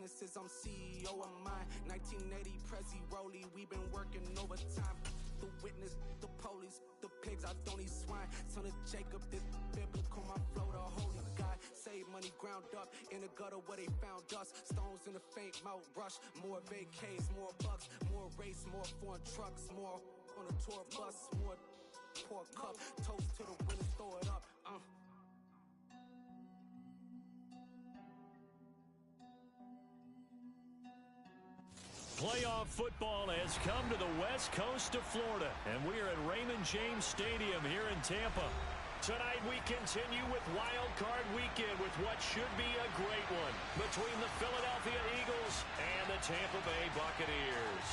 businesses, I'm CEO of mine. 1980 Prezi Rolly, we been working overtime. The witness, the police, the pigs, I don't eat swine. Son of Jacob, this biblical, my flow, the holy God. Save money ground up in the gutter where they found us. Stones in the faint mouth rush. More vacays, more bucks, more race, more foreign trucks, more on a tour bus, more pour cup. Toast to the winners, throw it up. Playoff football has come to the west coast of Florida, and we are at Raymond James Stadium here in Tampa. Tonight we continue with Wild Card Weekend with what should be a great one between the Philadelphia Eagles and the Tampa Bay Buccaneers.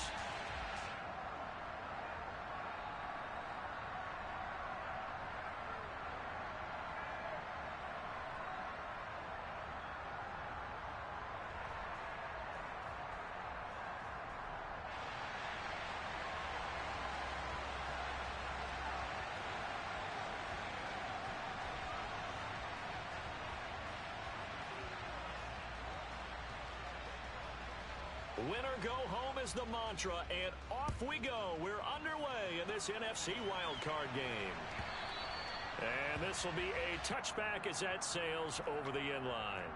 Winner go home is the mantra, and off we go. We're underway in this NFC wildcard game. And this will be a touchback as that sails over the end line.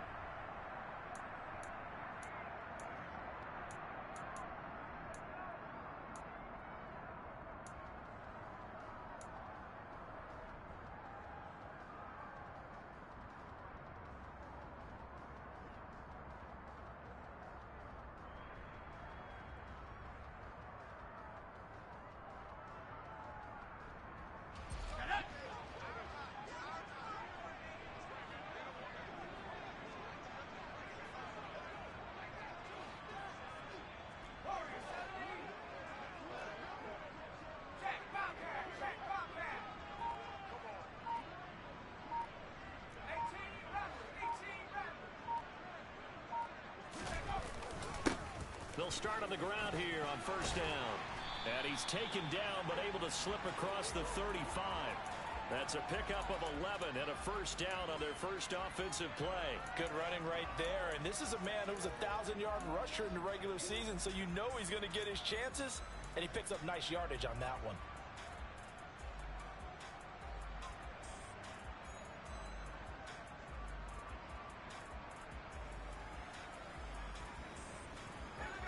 They'll start on the ground here on first down. And he's taken down but able to slip across the 35. That's a pickup of 11 and a first down on their first offensive play. Good running right there. And this is a man who was a 1,000-yard rusher in the regular season, so you know he's going to get his chances. And he picks up nice yardage on that one.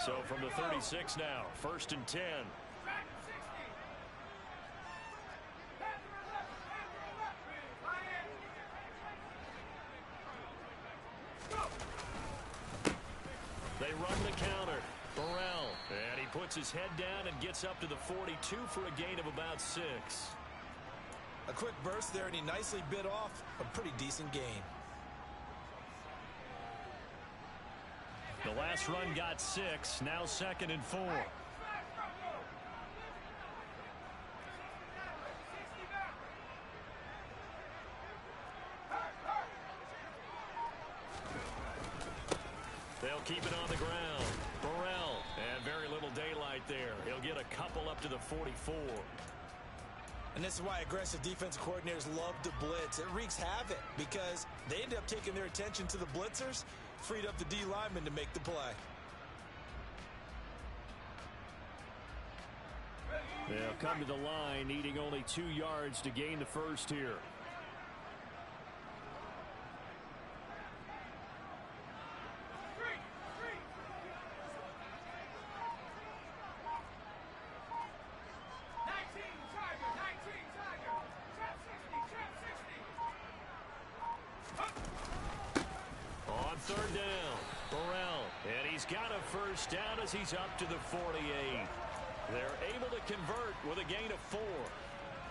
So from the 36 now, first and 10. They run the counter. Burrell. And he puts his head down and gets up to the 42 for a gain of about 6. A quick burst there, and he nicely bit off a pretty decent gain. The last run got 6, now second and 4. They'll keep it on the ground. Burrell, and very little daylight there. He'll get a couple up to the 44. And this is why aggressive defensive coordinators love to blitz. It wreaks havoc because they end up taking their attention to the blitzers, freed up the D lineman to make the play. They'll come to the line, needing only 2 yards to gain the first here. On third down, Burrell, and he's got a first down as he's up to the 48. They're able to convert with a gain of 4.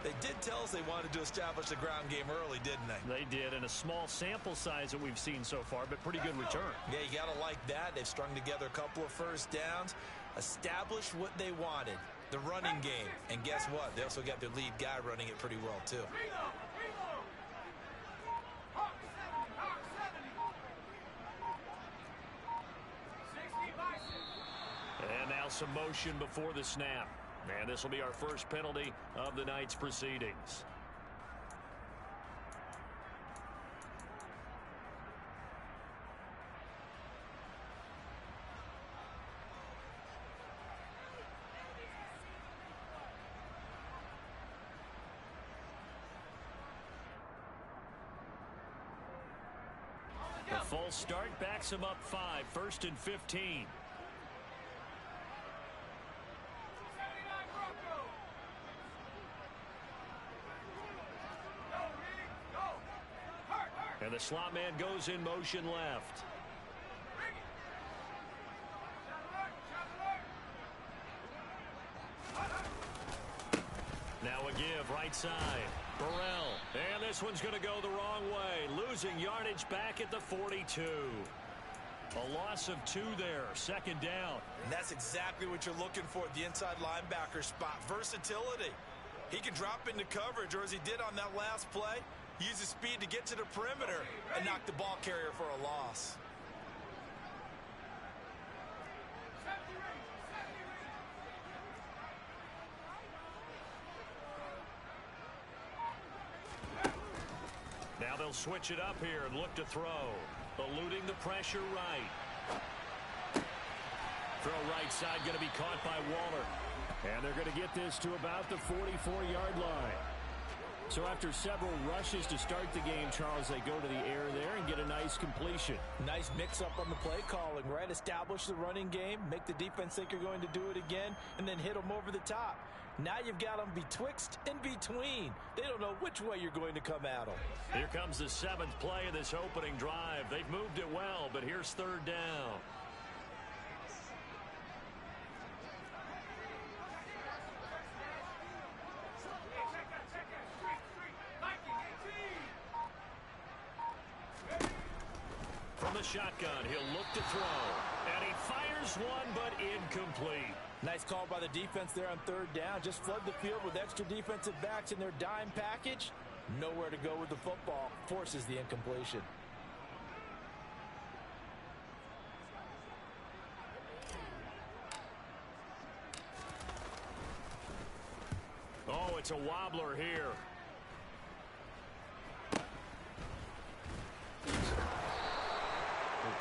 They did tell us they wanted to establish the ground game early, didn't they? They did, and a small sample size that we've seen so far, but pretty good return. Yeah, you got to like that. They've strung together a couple of first downs, established what they wanted, the running game. And guess what? They also got their lead guy running it pretty well, too. And now some motion before the snap. And this will be our first penalty of the night's proceedings. Full start backs him up 5, 1st and 15. And the slot man goes in motion left. Now a give right side. Burrell. And this one's going to go the wrong way. Losing yardage back at the 42. A loss of 2 there. 2nd down. And that's exactly what you're looking for at the inside linebacker spot. Versatility. He can drop into coverage, or as he did on that last play, use his speed to get to the perimeter and knock the ball carrier for a loss. Now they'll switch it up here and look to throw. Eluding the pressure right. Throw right side going to be caught by Waller. And they're going to get this to about the 44-yard line. So after several rushes to start the game, Charles, they go to the air there and get a nice completion. Nice mix-up on the play calling, right? Establish the running game, make the defense think you're going to do it again, and then hit them over the top. Now you've got them betwixt and between. They don't know which way you're going to come at them. Here comes the 7th play of this opening drive. They've moved it well, but here's 3rd down. From the shotgun, he'll look to throw. And he fires one, but incomplete. Nice call by the defense there on 3rd down. Just flood the field with extra defensive backs in their dime package. Nowhere to go with the football. Forces the incompletion. Oh, it's a wobbler here.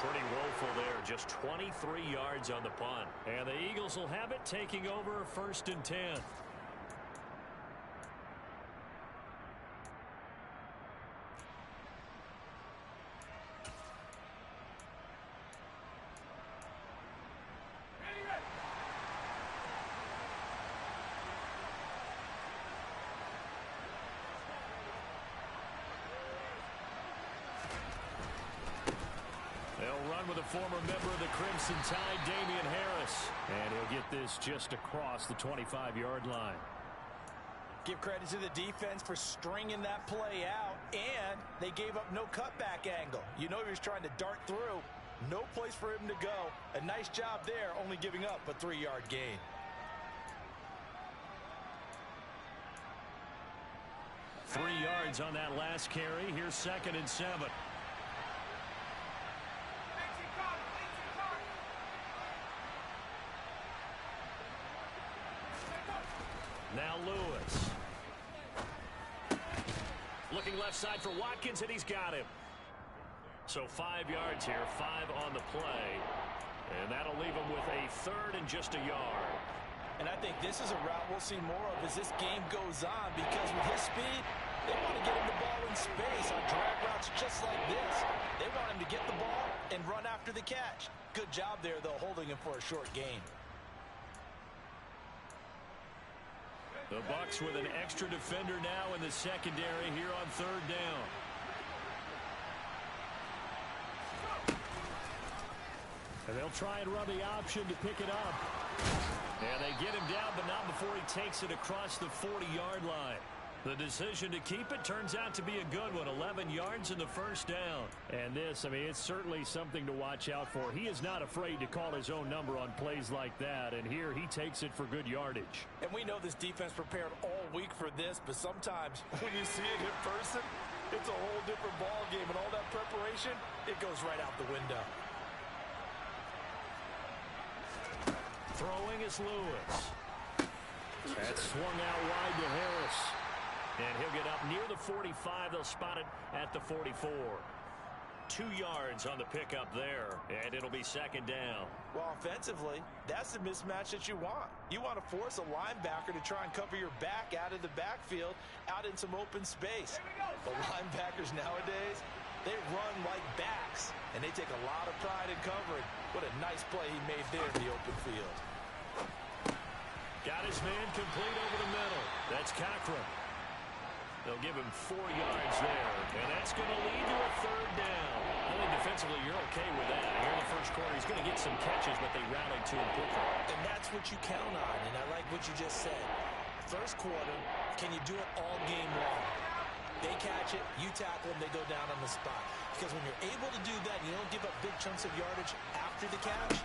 Pretty woeful there. Just 23 yards on the punt. And the Eagles will have it, taking over 1st and 10. With a former member of the Crimson Tide, Damian Harris. And he'll get this just across the 25-yard line. Give credit to the defense for stringing that play out, and they gave up no cutback angle. You know he was trying to dart through. No place for him to go. A nice job there, only giving up a 3-yard gain. Three yards on that last carry. Here's 2nd and 7. Now Lewis. Looking left side for Watkins, and he's got him. So 5 yards here, 5 on the play. And that'll leave him with a 3rd and just a yard. And I think this is a route we'll see more of as this game goes on, because with his speed, they want to get him the ball in space on drag routes just like this. They want him to get the ball and run after the catch. Good job there, though, holding him for a short gain. The Bucs with an extra defender now in the secondary here on 3rd down. And they'll try and run the option to pick it up. And they get him down, but not before he takes it across the 40-yard line. The decision to keep it turns out to be a good one. 11 yards in the 1st down. And this, I mean, it's certainly something to watch out for. He is not afraid to call his own number on plays like that. And here he takes it for good yardage. And we know this defense prepared all week for this, but sometimes when you see it in person, it's a whole different ball game. And all that preparation, it goes right out the window. Throwing is Lewis. That's swung out wide to Harris. And he'll get up near the 45. They'll spot it at the 44. 2 yards on the pickup there, and it'll be 2nd down. Well, offensively, that's the mismatch that you want. You want to force a linebacker to try and cover your back out of the backfield, out in some open space. The linebackers nowadays, They run like backs, and they take a lot of pride in covering. What a nice play he made there in the open field. Got his man complete over the middle. That's Cochran. They'll give him 4 yards there, and that's going to lead to a 3rd down. I think defensively you're okay with that. Here in the first quarter, he's going to get some catches, but they rallied to him quickly. And that's what you count on, and I like what you just said. First quarter, can you do it all game long? They catch it, you tackle them, they go down on the spot. Because when you're able to do that, you don't give up big chunks of yardage after the catch,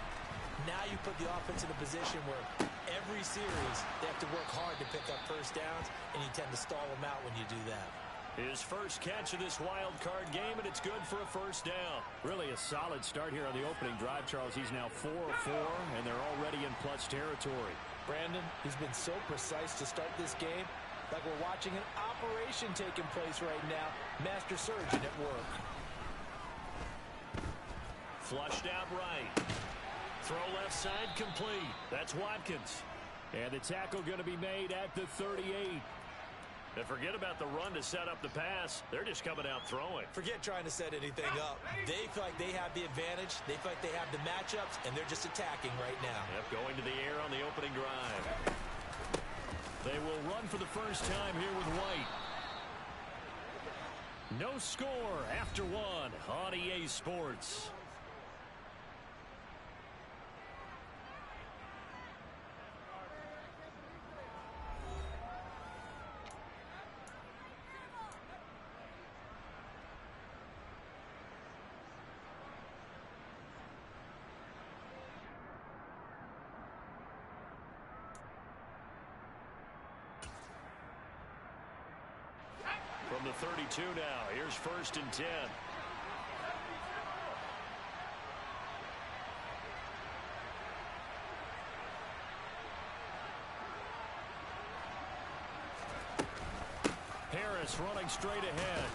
now you put the offense in a position where every series they have to work hard to pick up first downs, and you tend to stall them out when you do that. His first catch of this wild card game, and it's good for a 1st down. Really a solid start here on the opening drive, Charles. He's now 4 of 4, and they're already in plus territory. Brandon, he's been so precise to start this game, like we're watching an operation taking place right now. Master surgeon at work. Flushed out right. Throw left side complete. That's Watkins. And the tackle going to be made at the 38. And forget about the run to set up the pass. They're just coming out throwing. Forget trying to set anything up. They feel like they have the advantage. They feel like they have the matchups, and they're just attacking right now. Yep, going to the air on the opening drive. They will run for the first time here with White. No score after 1 on EA Sports. From the 32 now, here's 1st and 10. Harris running straight ahead.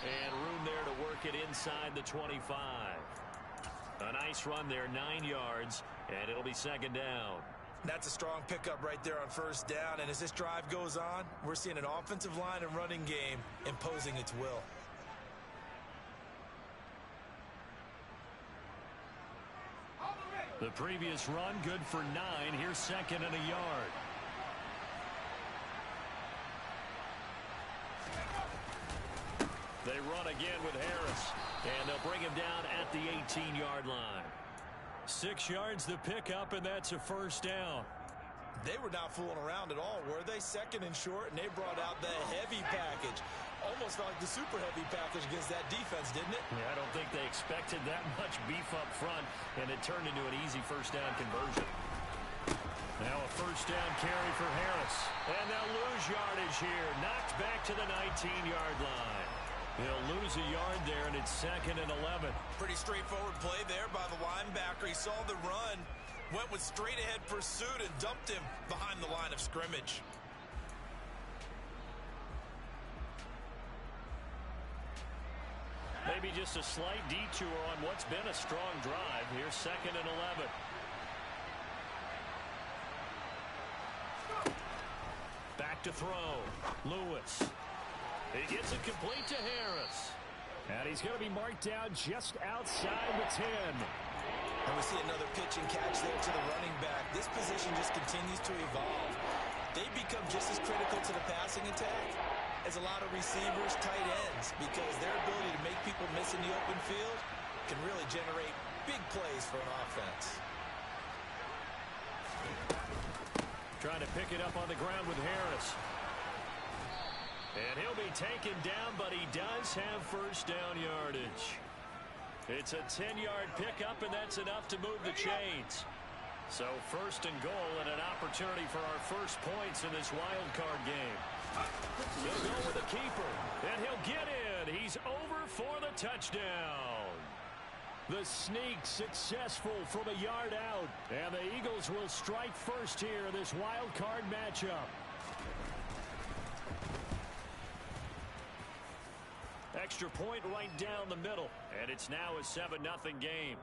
And room there to work it inside the 25. A nice run there, 9 yards, and it'll be 2nd down. That's a strong pickup right there on 1st down, and as this drive goes on, we're seeing an offensive line and running game imposing its will. The previous run good for 9. Here's 2nd and a yard. They run again with Harris, and they'll bring him down at the 18-yard line. 6 yards the pickup, and that's a 1st down. They were not fooling around at all, were they? 2nd and short, and they brought out the heavy package. Almost felt like the super heavy package against that defense, didn't it? Yeah, I don't think they expected that much beef up front, and it turned into an easy 1st down conversion. Now a 1st down carry for Harris. And they'll lose yardage here. Knocked back to the 19-yard line. He'll lose a yard there, and it's 2nd and 11. Pretty straightforward play there by the linebacker. He saw the run, went with straight-ahead pursuit, and dumped him behind the line of scrimmage. Maybe just a slight detour on what's been a strong drive. Here's 2nd and 11. Back to throw. Lewis. He gets it complete to Harris. And he's going to be marked down just outside the 10. And we see another pitch and catch there to the running back. This position just continues to evolve. They become just as critical to the passing attack as a lot of receivers, tight ends, because their ability to make people miss in the open field can really generate big plays for an offense. Trying to pick it up on the ground with Harris. And he'll be taken down, but he does have 1st down yardage. It's a 10-yard pickup, and that's enough to move the chains. So 1st and goal, and an opportunity for our first points in this wild card game. He'll go with the keeper, and he'll get in. He's over for the touchdown. The sneak successful from a yard out, and the Eagles will strike first here in this wild card matchup. Extra point right down the middle, and it's now a 7-0 game.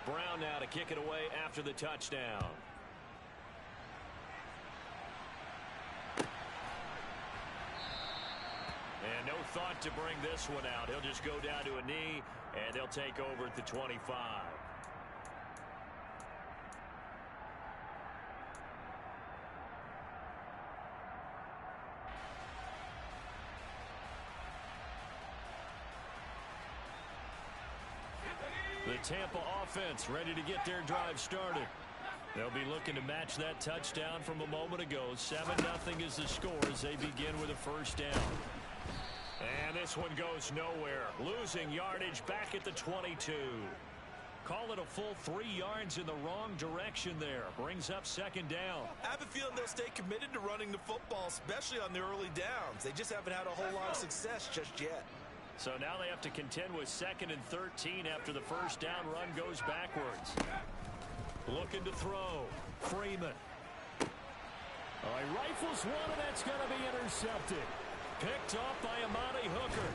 Brown now to kick it away after the touchdown. thought to bring this one out. He'll just go down to a knee, and they'll take over at the 25. The Tampa offense ready to get their drive started. They'll be looking to match that touchdown from a moment ago. 7-0 is the score as they begin with a first down. And this one goes nowhere. Losing yardage back at the 22. Call it a full 3 yards in the wrong direction there. Brings up second down. I have a feeling they'll stay committed to running the football, especially on the early downs. They just haven't had a whole lot of success just yet. So now they have to contend with 2nd and 13 after the first down run goes backwards. Looking to throw. Freeman. He rifles one, and that's going to be intercepted. Picked off by Amani Hooker.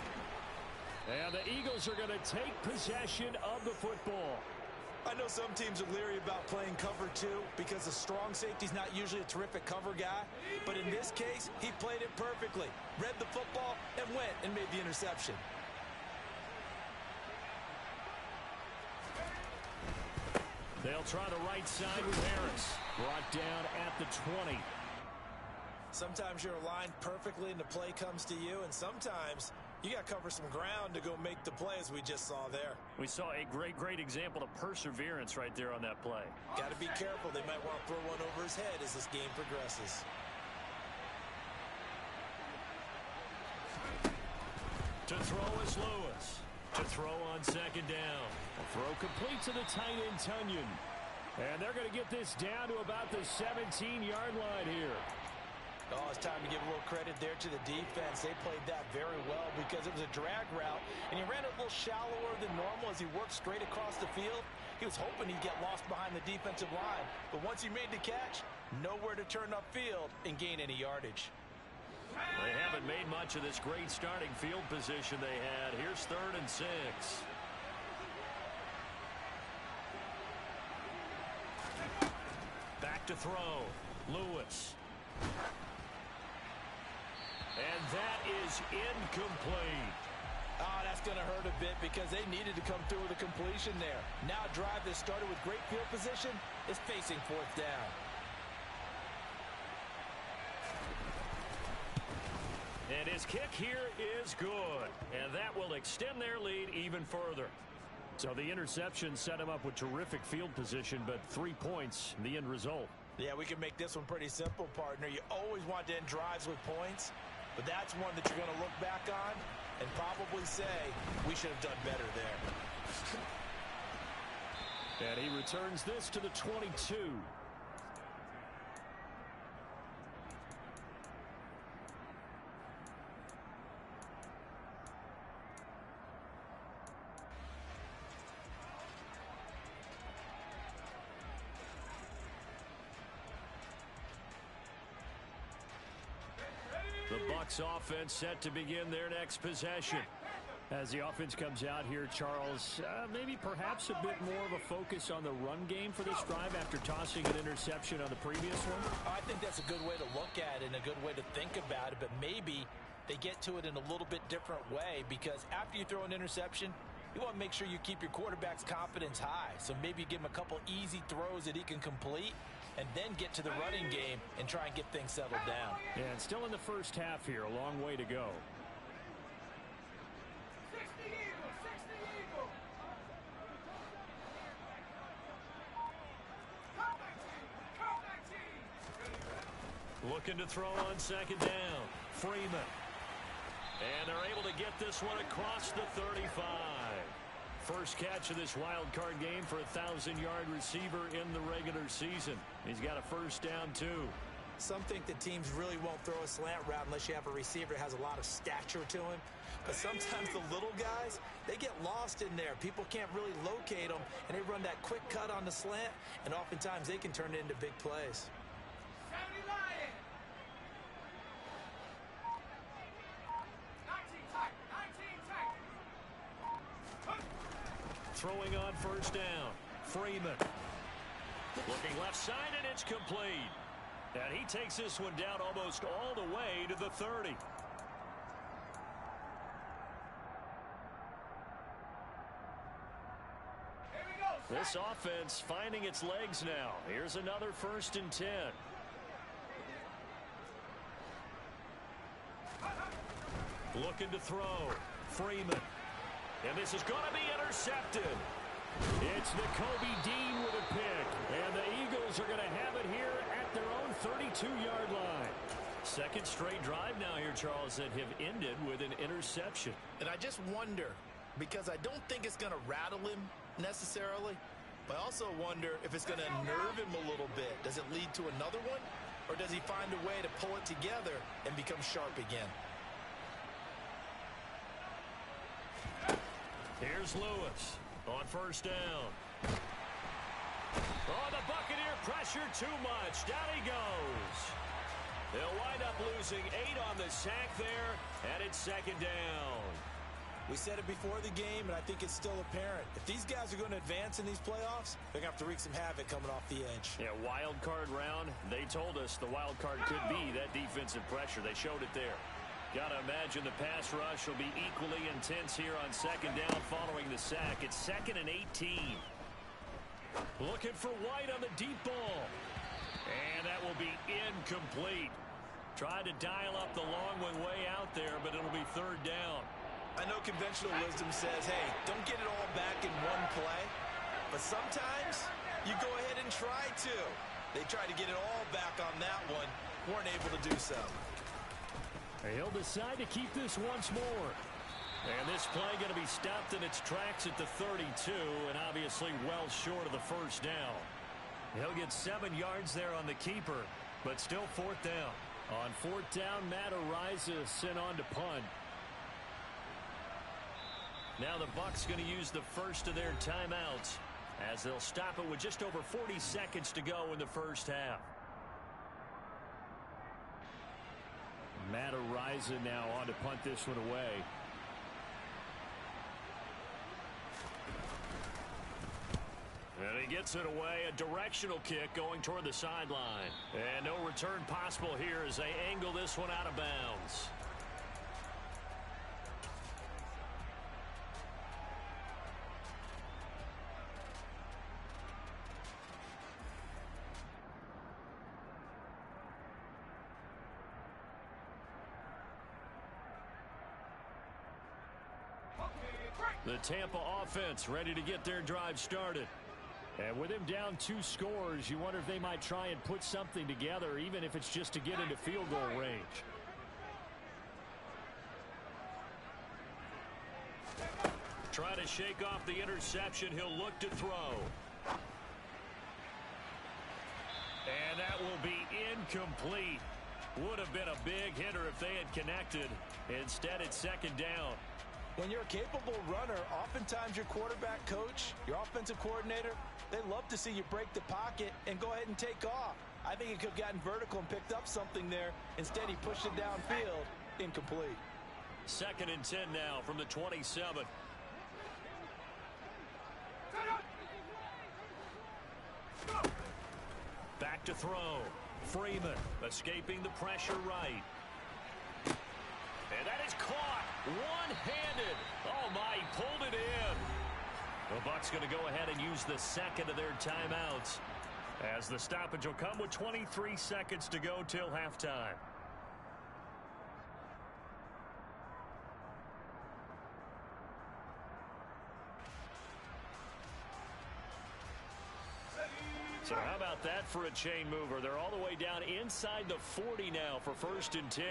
And the Eagles are going to take possession of the football. I know some teams are leery about playing cover 2 because the strong safety's not usually a terrific cover guy. But in this case, he played it perfectly. Read the football and went and made the interception. They'll try the right side with Harris. Brought down at the 20. Sometimes you're aligned perfectly and the play comes to you, and sometimes you got to cover some ground to go make the play, as we just saw there. We saw a great example of perseverance right there on that play. Got to be careful. They might want to throw one over his head as this game progresses. To throw is Lewis. To throw on second down. A throw complete to the tight end, Tunyon. And they're going to get this down to about the 17-yard line here. Oh, it's time to give a little credit there to the defense. They played that very well because it was a drag route, and he ran it a little shallower than normal as he worked straight across the field. He was hoping he'd get lost behind the defensive line, but once he made the catch, nowhere to turn upfield and gain any yardage. They haven't made much of this great starting field position they had. Here's 3rd and 6. Back to throw. Lewis. And that is incomplete. Oh, that's going to hurt a bit because they needed to come through with a completion there. Now a drive that started with great field position is facing 4th down. And his kick here is good. And that will extend their lead even further. So the interception set him up with terrific field position, but 3 points, the end result. Yeah, we can make this one pretty simple, partner. You always want to end drives with points, but that's one that you're going to look back on and probably say, we should have done better there. And he returns this to the 22. The Bucs offense set to begin their next possession. As the offense comes out here, Charles, maybe perhaps a bit more of a focus on the run game for this drive after tossing an interception on the previous one? I think that's a good way to look at it and a good way to think about it, but maybe they get to it in a little bit different way because after you throw an interception, you want to make sure you keep your quarterback's confidence high. So maybe you give him a couple easy throws that he can complete and then get to the running game and try and get things settled down. Yeah, and still in the first half here, a long way to go. Looking to throw on second down. Freeman. And they're able to get this one across the 35. First catch of this wild card game for a 1,000-yard receiver in the regular season. He's got a first down, too. Some think that teams really won't throw a slant route unless you have a receiver that has a lot of stature to him. But sometimes the little guys, they get lost in there. People can't really locate them, and they run that quick cut on the slant, and oftentimes they can turn it into big plays. Throwing on first down. Freeman. Looking left side, and it's complete. And he takes this one down almost all the way to the 30. This offense finding its legs now. Here's another 1st and 10. Looking to throw. Freeman. And this is going to be intercepted. It's Nakobe Dean with a pick. And the Eagles are going to have it here at their own 32-yard line. Second straight drive now here, Charles, that have ended with an interception. And I just wonder, because I don't think it's going to rattle him necessarily, but I also wonder if it's going to nerve him a little bit. Does it lead to another one? Or does he find a way to pull it together and become sharp again? Here's Lewis on 1st down. Oh, the Buccaneer pressure too much. Down he goes. They'll wind up losing 8 on the sack there, and it's 2nd down. We said it before the game, and I think it's still apparent. If these guys are going to advance in these playoffs, they're going to have to wreak some havoc coming off the edge. Yeah, wild card round. They told us the wild card could be that defensive pressure. They showed it there. Got to imagine the pass rush will be equally intense here on 2nd down following the sack. It's 2nd and 18. Looking for White on the deep ball. And that will be incomplete. Tried to dial up the long one way out there, but it'll be 3rd down. I know conventional wisdom says, hey, don't get it all back in one play. But sometimes you go ahead and try to. They tried to get it all back on that one. Weren't able to do so. He'll decide to keep this once more. And this play going to be stopped in its tracks at the 32, and obviously well short of the 1st down. He'll get 7 yards there on the keeper, but still 4th down. On 4th down, Matt Araiza sent on to punt. Now the Bucs going to use the first of their timeouts as they'll stop it with just over 40 seconds to go in the 1st half. Matt Araiza now on to punt this one away. And he gets it away. A directional kick going toward the sideline. And no return possible here as they angle this one out of bounds. The Tampa offense ready to get their drive started. And with him down 2 scores, you wonder if they might try and put something together, even if it's just to get into field goal range. Try to shake off the interception. He'll look to throw. And that will be incomplete. Would have been a big hitter if they had connected. Instead, it's 2nd down. When you're a capable runner, oftentimes your quarterback coach, your offensive coordinator, they love to see you break the pocket and go ahead and take off. I think he could have gotten vertical and picked up something there. Instead, he pushed it downfield. Incomplete. 2nd and 10 now from the 27. Back to throw. Freeman escaping the pressure right. And that is caught one-handed. Oh, my, he pulled it in. The Bucs going to go ahead and use the 2nd of their timeouts as the stoppage will come with 23 seconds to go till halftime. So how about that for a chain mover? They're all the way down inside the 40 now for 1st and 10.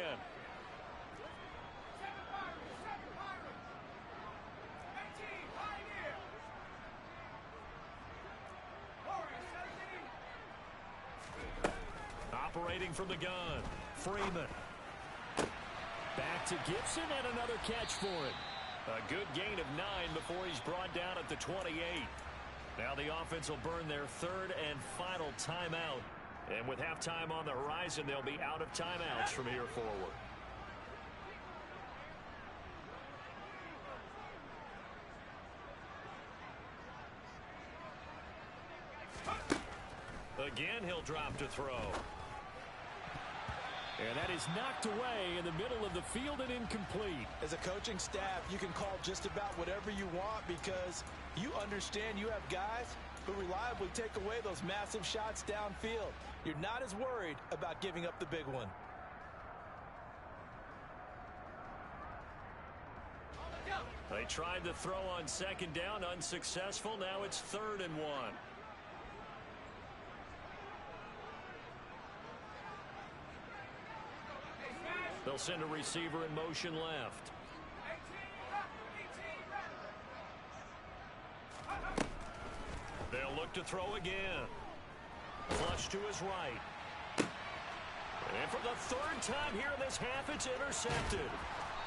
Operating from the gun, Freeman. Back to Gibson and another catch for him. A good gain of 9 before he's brought down at the 28. Now the offense will burn their 3rd and final timeout. And with halftime on the horizon, they'll be out of timeouts from here forward. Again, he'll drop to throw. And that is knocked away in the middle of the field and incomplete. As a coaching staff, you can call just about whatever you want because you understand you have guys who reliably take away those massive shots downfield. You're not as worried about giving up the big one. They tried to throw on second down, unsuccessful. Now it's 3rd and 1. They'll send a receiver in motion left. They'll look to throw again. Flush to his right. And for the 3rd time here in this half, it's intercepted.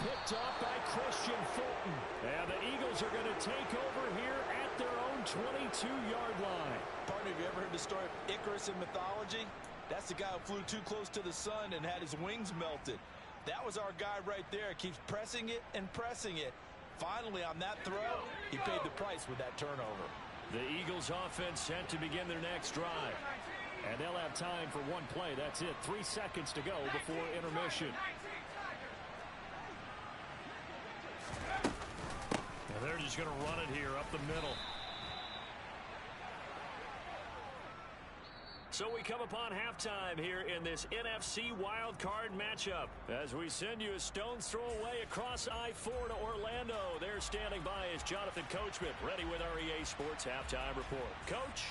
Picked off by Christian Fulton. And the Eagles are going to take over here at their own 22-yard line. Partner, have you ever heard the story of Icarus in mythology? That's the guy who flew too close to the sun and had his wings melted. That was our guy right there. Keeps pressing it and pressing it. Finally, on that throw, he paid the price with that turnover. The Eagles offense set to begin their next drive. And they'll have time for one play. That's it. 3 seconds to go before intermission. And they're just going to run it here up the middle. So we come upon halftime here in this NFC wildcard matchup. As we send you a stone's throw away across I-4 to Orlando. There standing by is Jonathan Coachman, ready with our EA Sports Halftime Report. Coach?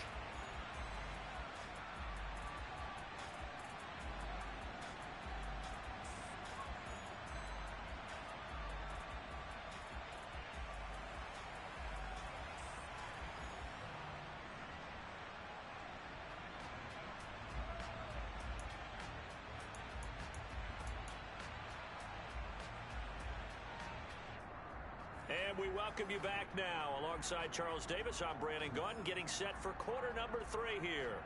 And we welcome you back now. Alongside Charles Davis, I'm Brandon Gaudin, getting set for quarter number 3 here.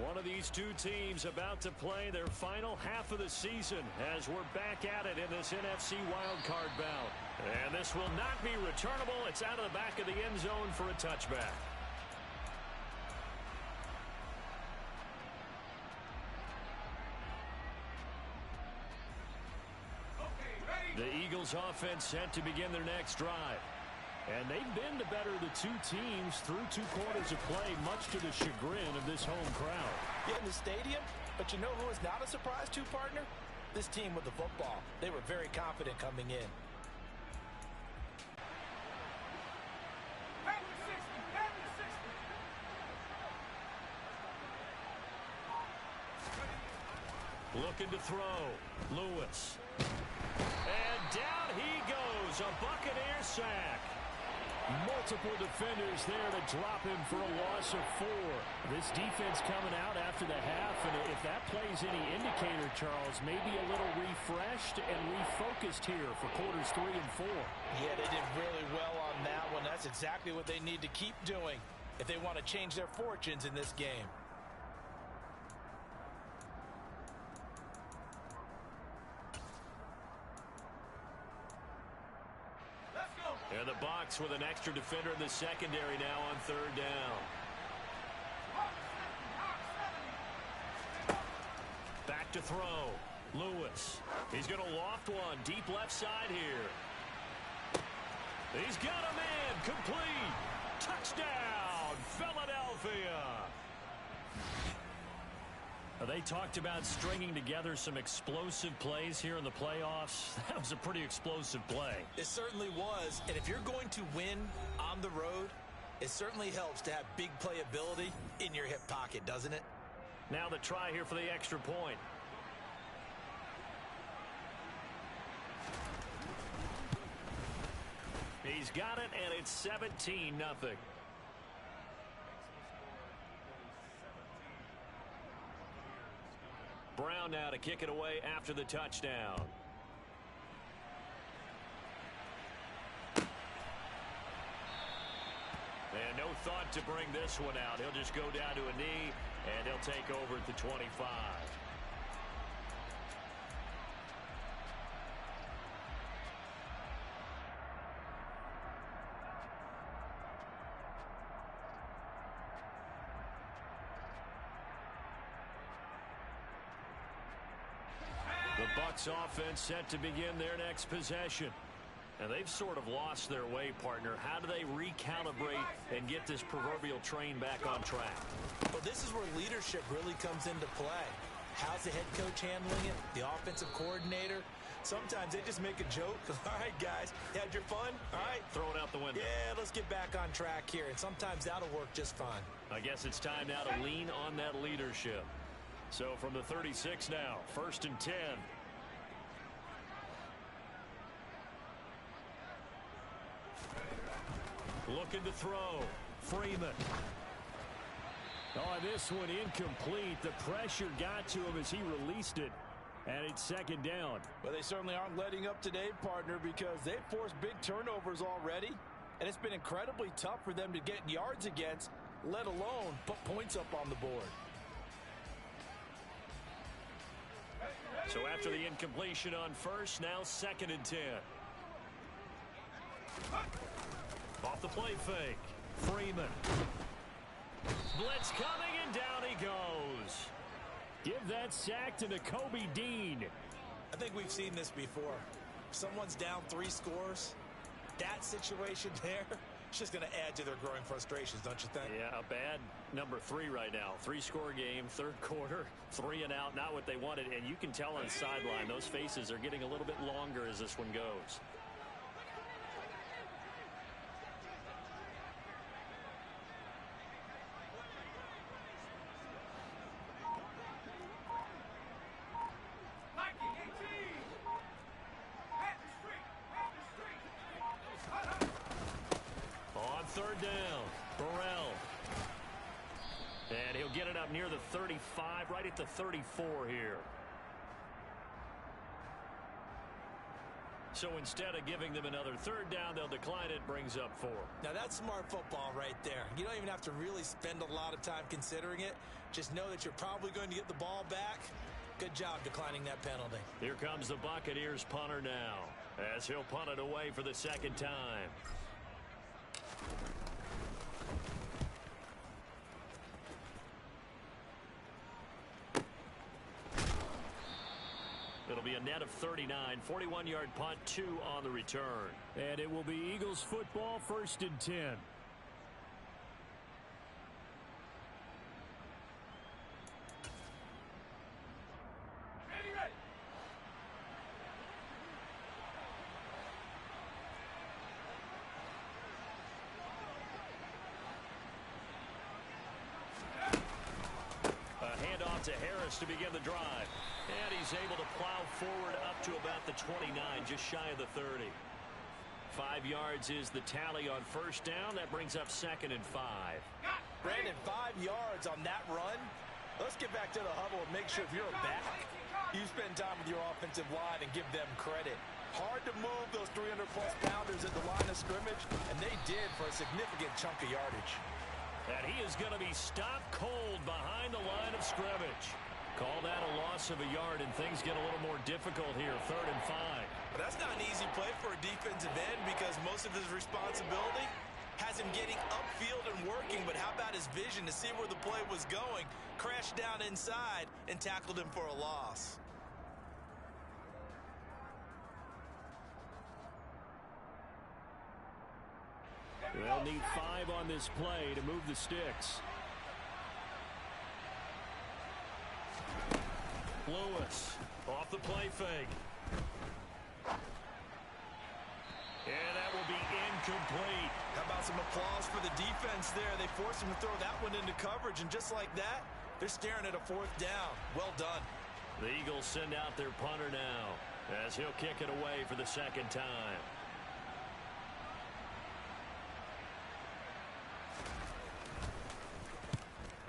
One of these two teams about to play their final half of the season as we're back at it in this NFC wildcard bout. And this will not be returnable. It's out of the back of the end zone for a touchback. The Eagles offense set to begin their next drive. And they've been the better of the two teams through 2 quarters of play, much to the chagrin of this home crowd. Yeah, in the stadium, but you know who is not a surprise to, partner? This team with the football. They were very confident coming in. Looking to throw. Lewis. And down he goes. A Buccaneer sack. Multiple defenders there to drop him for a loss of 4. This defense coming out after the half, and if that plays any indicator, Charles, maybe a little refreshed and refocused here for quarters 3 and 4. Yeah, they did really well on that one. That's exactly what they need to keep doing if they want to change their fortunes in this game. And the box with an extra defender in the secondary now on 3rd down. Back to throw. Lewis. He's going to loft one. Deep left side here. He's got a man. Complete. Touchdown, Philadelphia. They talked about stringing together some explosive plays here in the playoffs. That was a pretty explosive play. It certainly was. And if you're going to win on the road, it certainly helps to have big playability in your hip pocket, doesn't it? Now the try here for the extra point. He's got it, and it's 17-0. Brown now to kick it away after the touchdown. And no thought to bring this one out. He'll just go down to a knee And he'll take over at the 25. The Bucs offense set to begin their next possession. And they've sort of lost their way, partner. How do they recalibrate and get this proverbial train back on track? Well, this is where leadership really comes into play. How's the head coach handling it? The offensive coordinator? Sometimes they just make a joke. All right, guys, you had your fun? All right. Throw it out the window. Yeah, let's get back on track here. And sometimes that'll work just fine. I guess it's time now to lean on that leadership. So from the 36 now, 1st and 10. Looking to throw. Freeman. Oh, this one incomplete. The pressure got to him as he released it. And it's 2nd down. Well, they certainly aren't letting up today, partner, because they've forced big turnovers already. And it's been incredibly tough for them to get yards against, let alone put points up on the board. So after the incompletion on 1st, now 2nd and 10. Off the play fake. Freeman. Blitz coming, and down he goes. Give that sack to Nakobe Dean. I think we've seen this before. Someone's down 3 scores. That situation there, it's just going to add to their growing frustrations, don't you think? Yeah, a bad number 3 right now. 3-score game, 3rd quarter, 3 and out, not what they wanted. And you can tell on the sideline, those faces are getting a little bit longer as this one goes. On 3rd down, Burrell. And he'll get it up near the 35, right at the 34 here. So instead of giving them another 3rd down, they'll decline it, brings up 4. Now that's smart football right there. You don't even have to really spend a lot of time considering it. Just know that you're probably going to get the ball back. Good job declining that penalty. Here comes the Buccaneers punter now, as he'll punt it away for the 2nd time. It'll be a net of 39, 41-yard punt, 2 on the return. And it will be Eagles football, 1st and 10. To Harris to begin the drive. And he's able to plow forward up to about the 29, just shy of the 30. 5 yards is the tally on 1st down. That brings up 2nd and 5. Brandon, 5 yards on that run. Let's get back to the huddle and make sure if you're a back, you spend time with your offensive line and give them credit. Hard to move those 300-plus pounders at the line of scrimmage, and they did for a significant chunk of yardage. And he is going to be stopped cold behind the line of scrimmage. Call that a loss of a yard, and things get a little more difficult here, 3rd and 5. But that's not an easy play for a defensive end because most of his responsibility has him getting upfield and working. But how about his vision to see where the play was going? Crashed down inside and tackled him for a loss. They'll need 5 on this play to move the sticks. Lewis off the play fake. And that will be incomplete. How about some applause for the defense there? They forced him to throw that one into coverage, and just like that, they're staring at a 4th down. Well done. The Eagles send out their punter now as he'll kick it away for the 2nd time.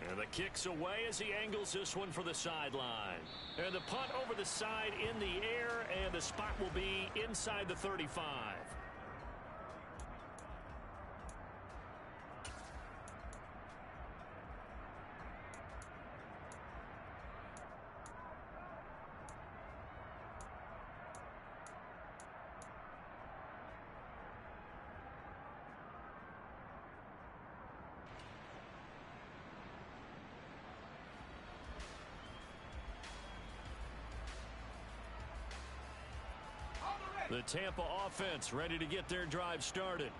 And the kick's away as he angles this one for the sideline. And the punt over the side in the air, and the spot will be inside the 35. The Tampa offense ready to get their drive started.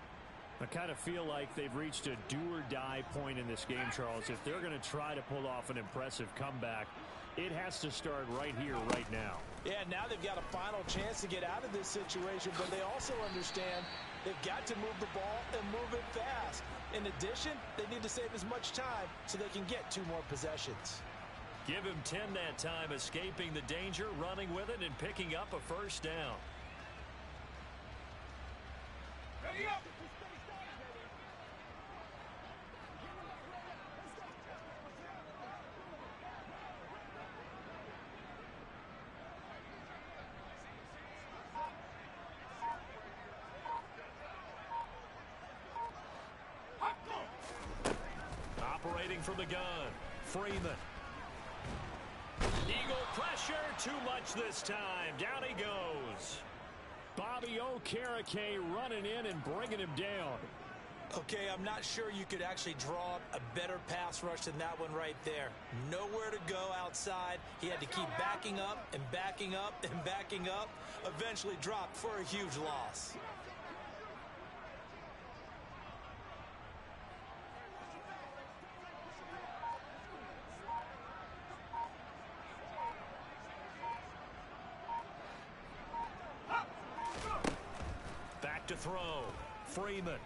I kind of feel like they've reached a do-or-die point in this game, Charles. If they're going to try to pull off an impressive comeback, it has to start right here, right now. Yeah, now they've got a final chance to get out of this situation, but they also understand they've got to move the ball and move it fast. In addition, they need to save as much time so they can get 2 more possessions. Give him 10 that time, escaping the danger, running with it, and picking up a first down. Ready up! Operating from the gun, Freeman. Eagle pressure, too much this time. Down he goes. Bobby Okereke running in and bringing him down. Okay, I'm not sure you could actually draw up a better pass rush than that one right there. Nowhere to go outside. He had to keep backing up and backing up and backing up. Eventually dropped for a huge loss. To throw, Freeman.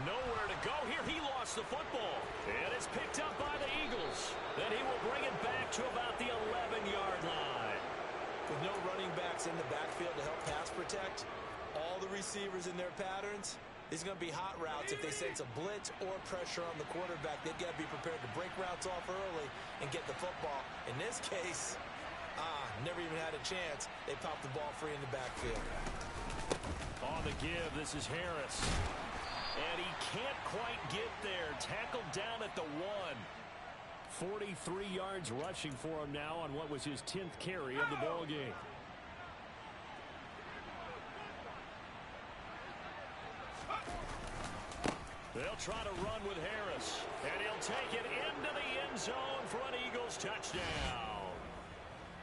Nowhere to go here. He lost the football. And it's picked up by the Eagles. Then he will bring it back to about the 11-yard line. With no running backs in the backfield to help pass protect, all the receivers in their patterns, these are going to be hot routes. If they sense a blitz or pressure on the quarterback, they've got to be prepared to break routes off early and get the football. In this case, never even had a chance. They popped the ball free in the backfield. On the give, this is Harris. And he can't quite get there. Tackled down at the 1. 43 yards rushing for him now on what was his 10th carry of the ball game. They'll try to run with Harris. And he'll take it into the end zone for an Eagles touchdown.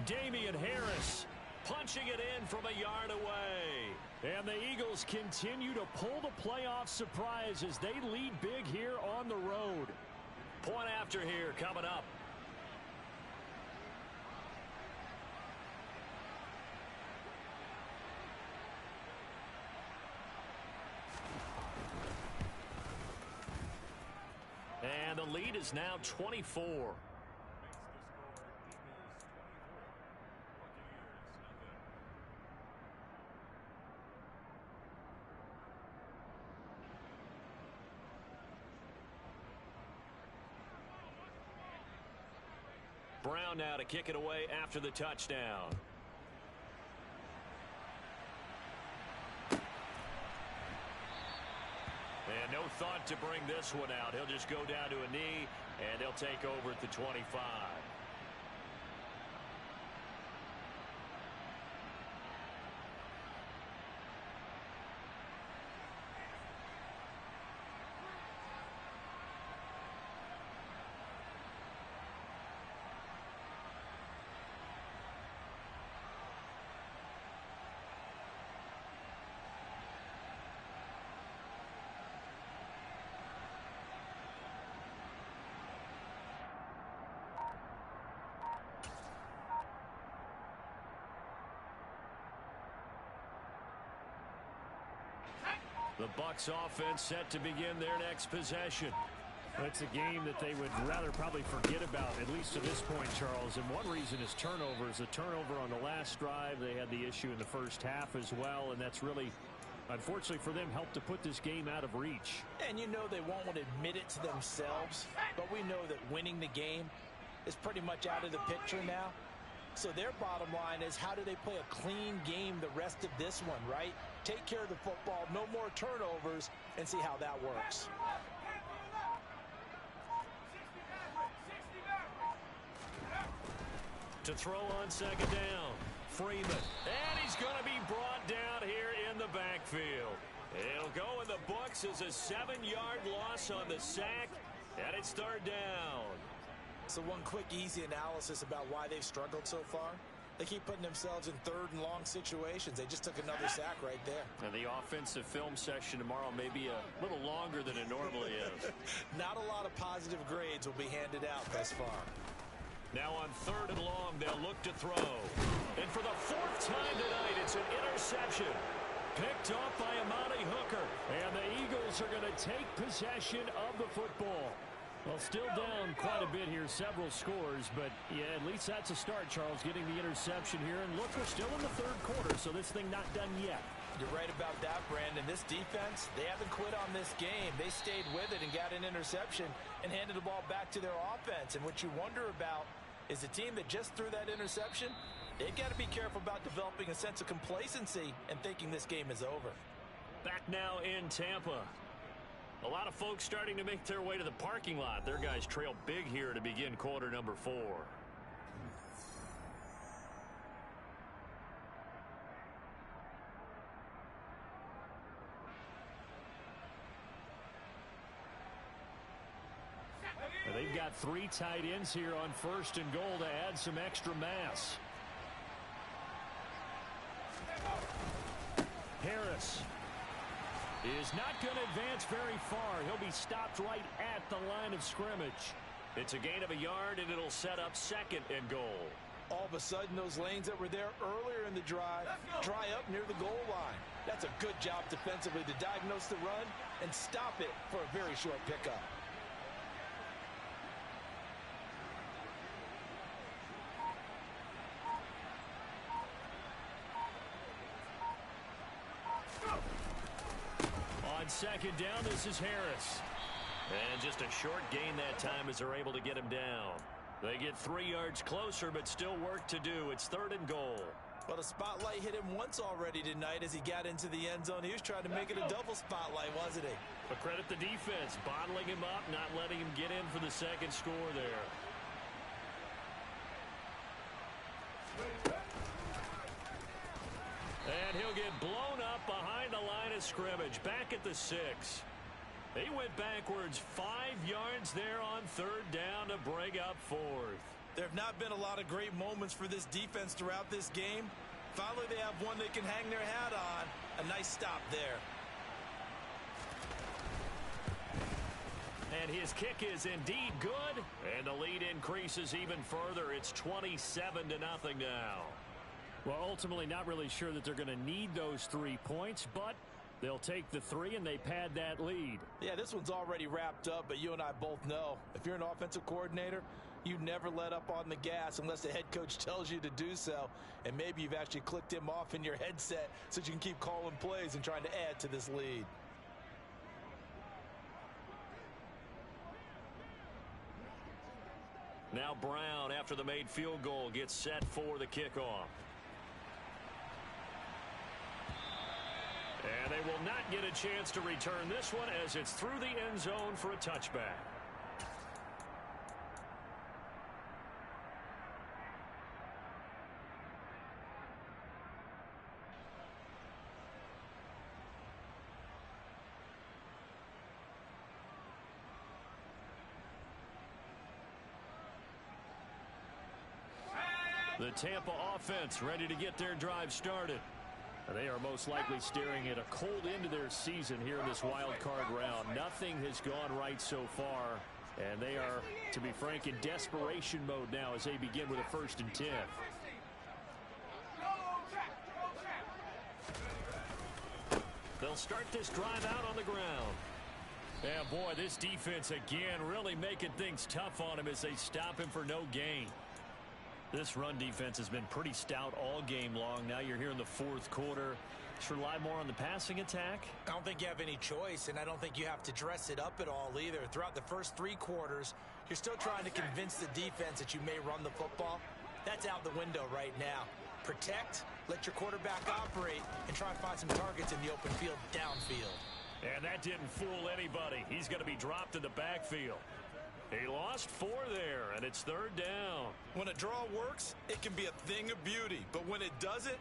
Damian Harris punching it in from a yard away. And the Eagles continue to pull the playoff surprise as they lead big here on the road. Point after here coming up. And the lead is now 24. Brown now to kick it away after the touchdown. And no thought to bring this one out. He'll just go down to a knee, and he'll take over at the 25. The Bucs offense set to begin their next possession. It's a game that they would rather probably forget about, at least to this point, Charles. And one reason is turnovers. A turnover on the last drive. They had the issue in the first half as well, and that's really, unfortunately for them, helped to put this game out of reach. And you know they won't want to admit it to themselves, but we know that winning the game is pretty much out of the picture now. So their bottom line is, how do they play a clean game the rest of this one, right? Take care of the football, no more turnovers, and see how that works. To throw on second down, Freeman. And he's going to be brought down here in the backfield. It'll go in the books as a 7-yard loss on the sack, and it's third down. So one quick, easy analysis about why they've struggled so far. They keep putting themselves in third and long situations. They just took another sack right there. And the offensive film session tomorrow may be a little longer than it normally is. Not a lot of positive grades will be handed out thus far. Now on 3rd and long, they'll look to throw. And for the 4th time tonight, it's an interception. Picked off by Amani Hooker. And the Eagles are going to take possession of the football. Well, still down quite a bit here, several scores, but yeah, at least that's a start, Charles, getting the interception here. And look, we're still in the 3rd quarter, so this thing not done yet. You're right about that, Brandon. This defense, they haven't quit on this game. They stayed with it and got an interception and handed the ball back to their offense. And what you wonder about is the team that just threw that interception, they've got to be careful about developing a sense of complacency and thinking this game is over. Back now in Tampa. A lot of folks starting to make their way to the parking lot. Their guys trail big here to begin quarter number 4. They've got 3 tight ends here on 1st and goal to add some extra mass. Harris is not going to advance very far. He'll be stopped right at the line of scrimmage. It's a gain of a yard, and it'll set up 2nd and goal. All of a sudden, those lanes that were there earlier in the drive dry up near the goal line. That's a good job defensively to diagnose the run and stop it for a very short pickup. On 2nd down, this is Harris. And just a short gain that time as they're able to get him down. They get 3 yards closer, but still work to do. It's 3rd and goal. Well, the spotlight hit him once already tonight as he got into the end zone. He was trying to make it a double spotlight, wasn't he? But credit the defense, bottling him up, not letting him get in for the 2nd score there. And he'll get blown up behind the line of scrimmage, back at the 6. He went backwards 5 yards there on 3rd down to bring up 4th. There have not been a lot of great moments for this defense throughout this game. Finally, they have one they can hang their hat on. A nice stop there. And his kick is indeed good. And the lead increases even further. It's 27-0 now. Well, ultimately, not really sure that they're going to need those 3 points, but they'll take the 3 and they pad that lead. Yeah, this one's already wrapped up, but you and I both know if you're an offensive coordinator, you never let up on the gas unless the head coach tells you to do so. And maybe you've actually clicked him off in your headset so you can keep calling plays and trying to add to this lead. Now Brown, after the made field goal, gets set for the kickoff. And they will not get a chance to return this one as it's through the end zone for a touchback. The Tampa offense ready to get their drive started. They are most likely staring at a cold end to their season here in this wild card round. Nothing has gone right so far, and they are, to be frank, in desperation mode now as they begin with a 1st and 10. They'll start this drive out on the ground. Yeah, boy, this defense again really making things tough on him as they stop him for no gain. This run defense has been pretty stout all game long. Now you're here in the 4th quarter. Should rely more on the passing attack. I don't think you have any choice, and I don't think you have to dress it up at all either. Throughout the first 3 quarters, you're still trying to convince the defense that you may run the football. That's out the window right now. Protect, let your quarterback operate, and try and find some targets in the open field downfield. And that didn't fool anybody. He's going to be dropped in the backfield. He lost 4 there, and it's 3rd down. When a draw works, it can be a thing of beauty. But when it doesn't,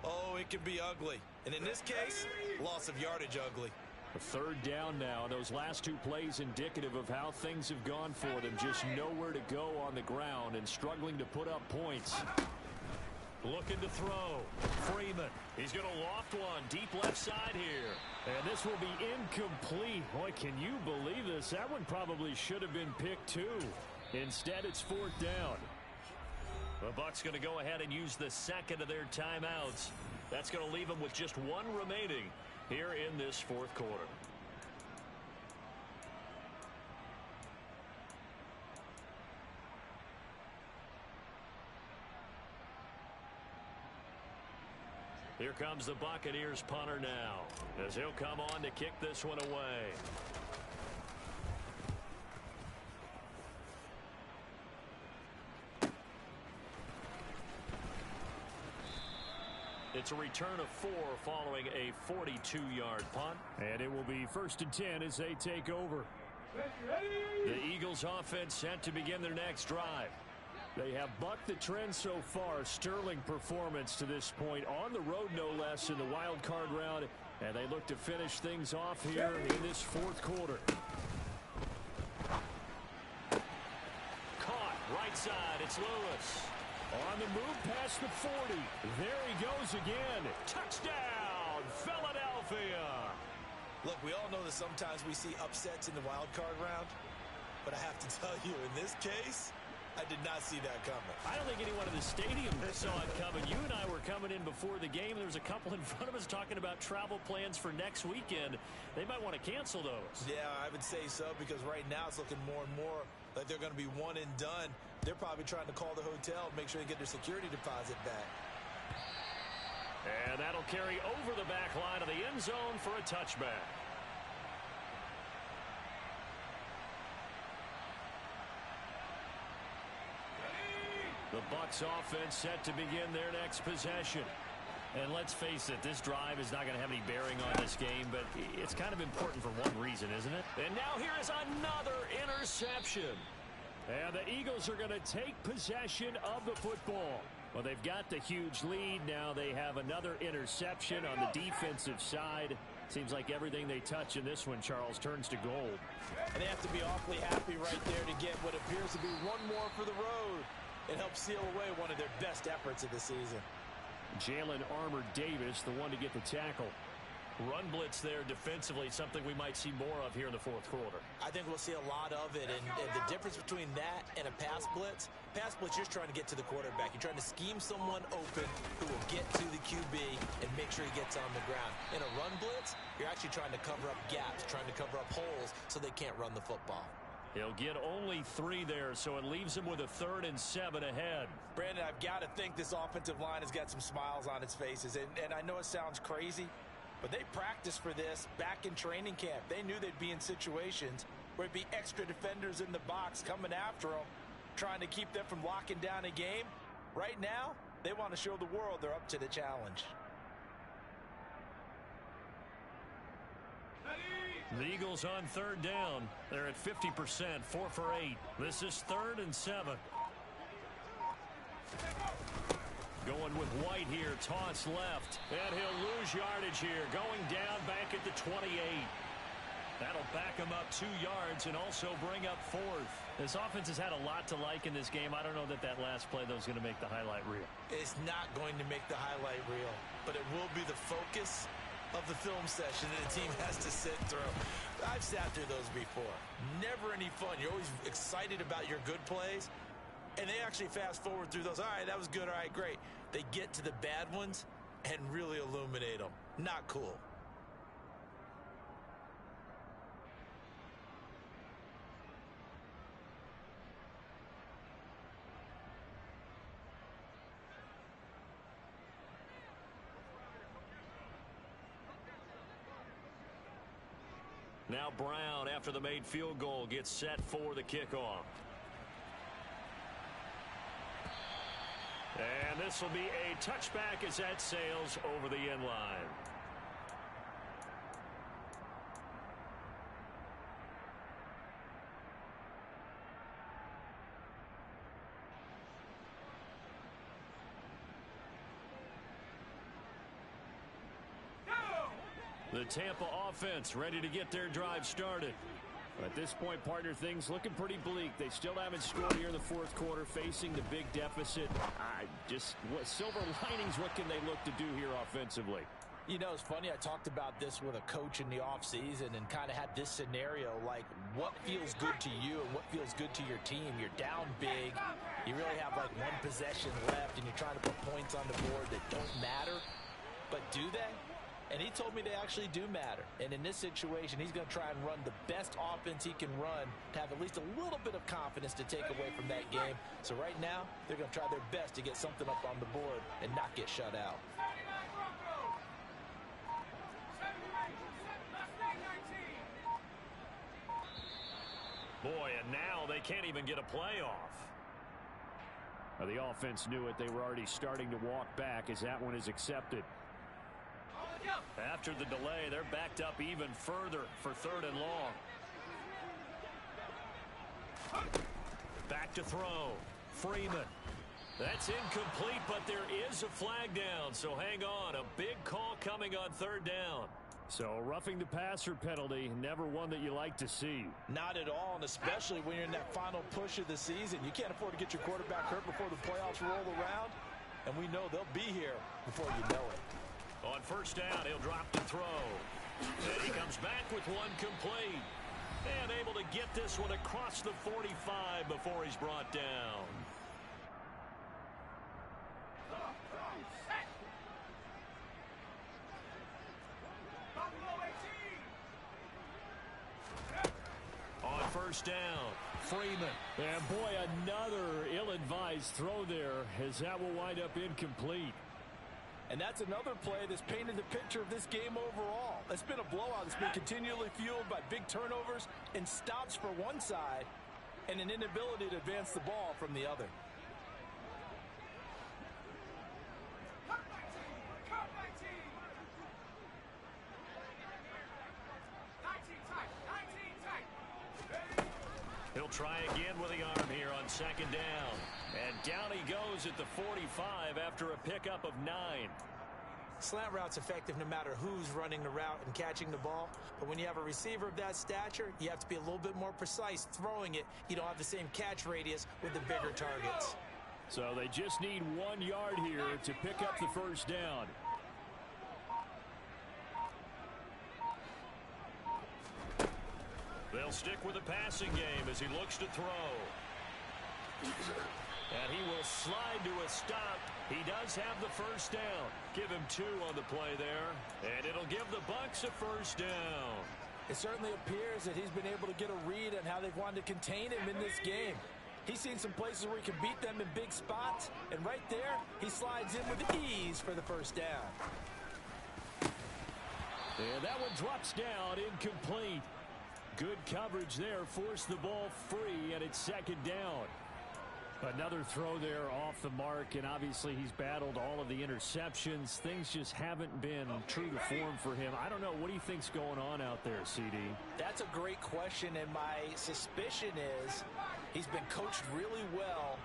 oh, it can be ugly. And in this case, loss of yardage ugly. A 3rd down now. Those last 2 plays indicative of how things have gone for them. Just nowhere to go on the ground and struggling to put up points. Looking to throw. Freeman. He's going to loft one deep left side here. And this will be incomplete. Boy, can you believe this? That one probably should have been picked too. Instead, it's 4th down. The Bucs going to go ahead and use the second of their timeouts. That's going to leave them with just one remaining here in this 4th quarter. Here comes the Buccaneers punter now, as he'll come on to kick this one away. It's a return of 4 following a 42-yard punt. And it will be 1st and 10 as they take over. The Eagles offense set to begin their next drive. They have bucked the trend so far. Sterling performance to this point on the road, no less, in the wild card round. And they look to finish things off here in this 4th quarter. Caught right side. It's Lewis. On the move past the 40. There he goes again. Touchdown, Philadelphia. Look, we all know that sometimes we see upsets in the wild card round. But I have to tell you, in this case, I did not see that coming. I don't think anyone in the stadium saw it coming. You and I were coming in before the game. There was a couple in front of us talking about travel plans for next weekend. They might want to cancel those. Yeah, I would say so, because right now it's looking more and more like they're going to be one and done. They're probably trying to call the hotel and make sure they get their security deposit back. And that'll carry over the back line of the end zone for a touchback. The Bucs offense set to begin their next possession. And let's face it, this drive is not going to have any bearing on this game, but it's kind of important for one reason, isn't it? And now here is another interception. And the Eagles are going to take possession of the football. Well, they've got the huge lead. Now they have another interception on the defensive side. Seems like everything they touch in this one, Charles, turns to gold. And they have to be awfully happy right there to get what appears to be one more for the road. It helps seal away one of their best efforts of the season. Jalen Armour-Davis, the one to get the tackle. Run blitz there defensively, something we might see more of here in the 4th quarter. I think we'll see a lot of it, and the difference between that and a pass blitz, you're just trying to get to the quarterback. You're trying to scheme someone open who will get to the QB and make sure he gets on the ground. In a run blitz, you're actually trying to cover up gaps, trying to cover up holes so they can't run the football. He'll get only 3 there, so it leaves him with a 3rd and 7 ahead. Brandon, I've got to think this offensive line has got some smiles on its faces, and I know it sounds crazy, but they practiced for this back in training camp. They knew they'd be in situations where it'd be extra defenders in the box coming after them, trying to keep them from locking down a game. Right now, they want to show the world they're up to the challenge. The Eagles on 3rd down. They're at 50%, 4 for 8. This is 3rd and 7. Going with White here, toss left, and he'll lose yardage here. Going down back at the 28. That'll back him up 2 yards and also bring up 4th. This offense has had a lot to like in this game. I don't know that last play, though, is going to make the highlight reel. It's not going to make the highlight reel, but it will be the focus of the film session that the team has to sit through. I've sat through those before. Never any fun. You're always excited about your good plays, and they actually fast forward through those. All right, that was good. All right, great. They get to the bad ones and really illuminate them. Not cool. Now Brown, after the made field goal, gets set for the kickoff. And this will be a touchback as that sails over the end line. The Tampa offense ready to get their drive started. At this point, partner, things looking pretty bleak. They still haven't scored here in the fourth quarter, facing the big deficit. What silver linings, what can they look to do here offensively? You know, it's funny, I talked about this with a coach in the offseason and kind of had this scenario, like what feels good to you and what feels good to your team. You're down big. You really have like one possession left, and you're trying to put points on the board that don't matter. But do they? And he told me they actually do matter. And in this situation, he's going to try and run the best offense he can run to have at least a little bit of confidence to take away from that game. So right now, they're going to try their best to get something up on the board and not get shut out. Boy, and now they can't even get a playoff. The offense knew it. They were already starting to walk back as that one is accepted. After the delay, they're backed up even further for 3rd and long. Back to throw. Freeman. That's incomplete, but there is a flag down, so hang on. A big call coming on 3rd down. So roughing the passer penalty, never one that you like to see. Not at all, and especially when you're in that final push of the season. You can't afford to get your quarterback hurt before the playoffs roll around, and we know they'll be here before you know it. On 1st down, he'll drop to throw. And he comes back with one complete. And able to get this one across the 45 before he's brought down. On 1st down, Freeman. And boy, another ill-advised throw there as that will wind up incomplete. And that's another play that's painted the picture of this game overall. It's been a blowout. It's been continually fueled by big turnovers and stops for one side and an inability to advance the ball from the other. He'll try again with the arm here on 2nd down. And down he goes at the 45 after a pickup of 9. Slant route's effective no matter who's running the route and catching the ball. But when you have a receiver of that stature, you have to be a little bit more precise throwing it. You don't have the same catch radius with the bigger targets. So they just need 1 yard here to pick up the 1st down. They'll stick with the passing game as he looks to throw. And he will slide to a stop. He does have the 1st down. Give him 2 on the play there. And it'll give the Bucs a 1st down. It certainly appears that he's been able to get a read on how they've wanted to contain him in this game. He's seen some places where he can beat them in big spots. And right there, he slides in with ease for the 1st down. And that one drops down, incomplete. Good coverage there, forced the ball free, and it's 2nd down. Another throw there off the mark, and obviously he's battled all of the interceptions. Things just haven't been true to form for him. I don't know. What do you think's going on out there, CD? That's a great question, and my suspicion is he's been coached really well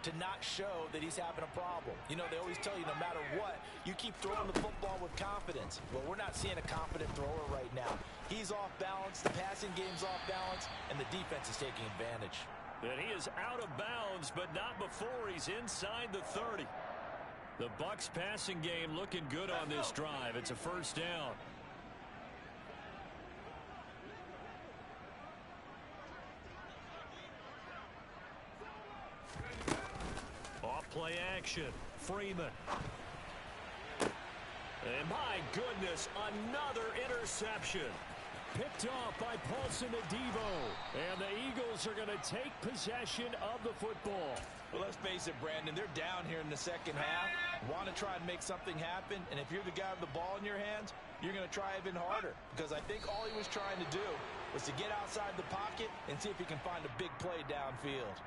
to not show that he's having a problem. You know, they always tell you no matter what, you keep throwing the football with confidence. Well, we're not seeing a confident thrower right now. He's off balance, the passing game's off balance, and the defense is taking advantage. And he is out of bounds, but not before he's inside the 30. The Bucs passing game looking good on this drive. It's a 1st down. Off play action. Freeman. And my goodness, another interception. Picked off by Paulson Adebo. And the Eagles are going to take possession of the football. Well, let's face it, Brandon, they're down here in the 2nd half. Want to try and make something happen. And if you're the guy with the ball in your hands, you're going to try even harder. Because I think all he was trying to do was to get outside the pocket and see if he can find a big play downfield.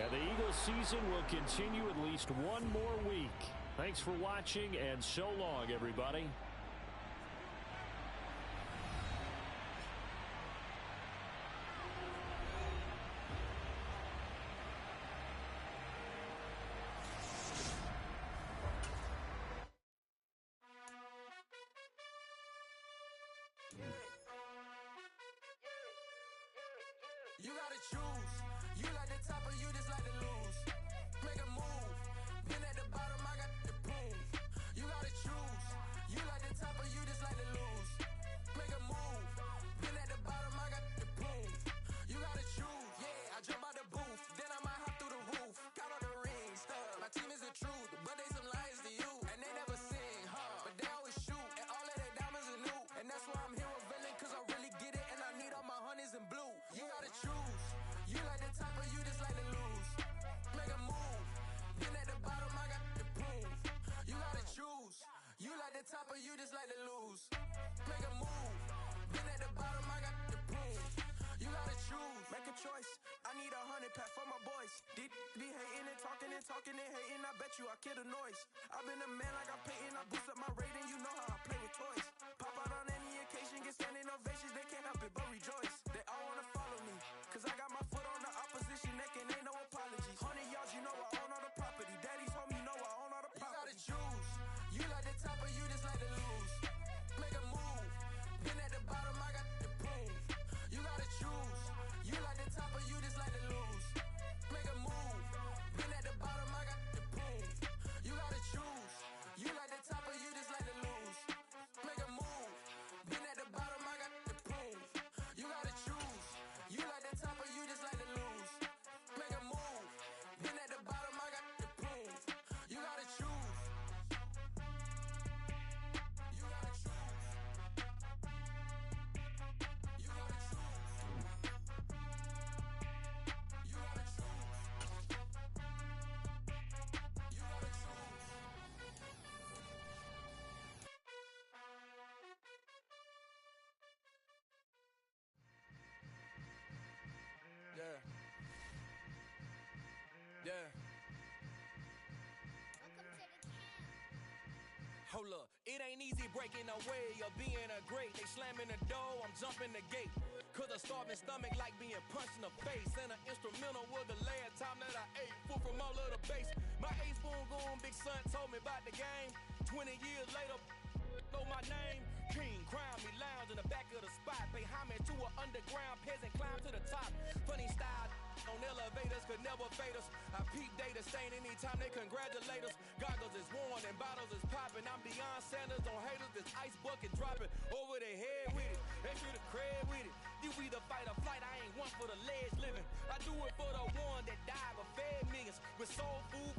And the Eagles season will continue at least one more week. Thanks for watching, and so long, everybody. You gotta choose. You like the top or you just like to lose. Make a move. Been at the bottom, I got the boom. You gotta choose. You like the top or you just like to lose. Make a move. Been at the bottom, I got the boom. You gotta choose. Yeah, I jump out the booth. Then I might hop through the roof. Got all the rings, stuff. My team is the truth, but they some liars to you. And they never sing, but they always shoot. And all of their diamonds are new. And that's why I'm here with villain, cause I really get it. And I need all my honeys in blue. You gotta choose. You like the top or you just like to lose. Make a move. Been at the bottom, I got the boom. You gotta choose. You like the top or you just like to lose. Make a move. Been at the bottom, I got the boom. You gotta choose. Make a choice. I need 100 pack for my boys. Be hating and talking and hating. I bet you I kill the noise. I've been a man like I'm Peyton. I boost up my rating. You know how I play with toys. Pop out on any occasion, get standing ovations. They can't help it but rejoice. They all wanna follow me, cause I got my foot on the opposition neck and ain't no apologies. 100 yards, you know I own all the property. Daddy's home, you know I own all the property. You gotta choose. You like the top or you just like to lose. Make a move. Been at the bottom, I got the boom. You gotta choose. You like the top or you just like to lose. Make a move. Been at the bottom, I got the boom. You gotta choose. You like the top or you just like to lose. Make a move. Been at the bottom, I got the boom. You gotta choose. You like the top or you just like to lose. Make a move. Been at the bottom, I got the boom. You gotta choose. You gotta choose. You gotta choose. You gotta choose. You gotta choose. Yeah. Yeah. Hold up, it ain't easy breaking away or being a great. They slamming the door, I'm jumping the gate. Cause a starving stomach like being punched in the face. And an instrumental was the last time that I ate food from all of the base. My 8-spoon goon big son told me about the game. 20 years later, know my name. King, crown me, lounge in the back of the spot. Pay homage to an underground peasant, climb to the top. Funny style on elevators could never fade us. I peep data stain anytime they congratulate us. Goggles is worn and bottles is popping. I'm beyond Sanders on haters, this ice bucket dropping over their head with it. Extra the cred with it. You either fight or flight, I ain't one for the ledge living. I do it for the one that died but fed millions with soul food.